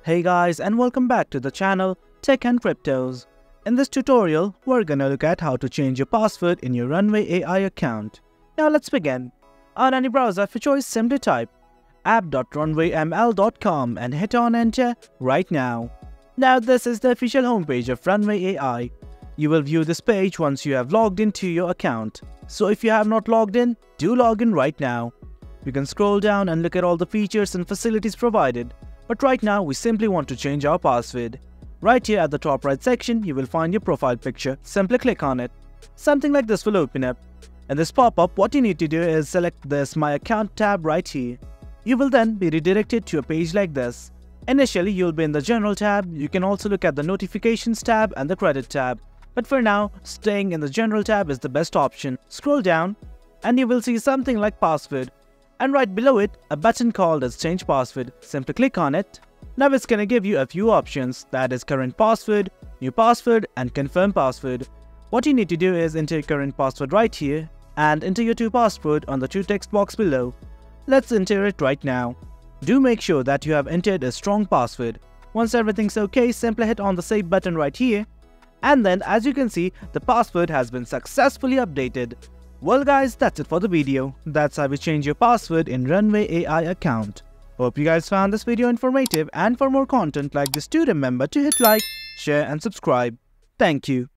Hey guys, and welcome back to the channel Tech and Cryptos. In this tutorial, we're gonna look at how to change your password in your Runway AI account. Now let's begin. On any browser of your choice, simply type app.runwayml.com and hit on enter right now. Now this is the official homepage of Runway AI. You will view this page once you have logged into your account. So if you have not logged in, do log in right now. You can scroll down and look at all the features and facilities provided. But right now, we simply want to change our password. Right here at the top right section, you will find your profile picture. Simply click on it. Something like this will open up. In this pop-up, what you need to do is select this My Account tab right here. You will then be redirected to a page like this. Initially, you'll be in the General tab. You can also look at the Notifications tab and the Credit tab. But for now, staying in the General tab is the best option. Scroll down and you will see something like Password. And right below it, a button called as Change Password. Simply click on it. Now it's gonna give you a few options, that is current password, new password and confirm password. What you need to do is enter your current password right here and enter your two password on the two text box below. Let's enter it right now. Do make sure that you have entered a strong password. Once everything's okay, simply hit on the save button right here. And then as you can see, the password has been successfully updated. Well guys, that's it for the video. That's how you change your password in Runway AI account. Hope you guys found this video informative, and for more content like this, do remember to hit like, share and subscribe. Thank you.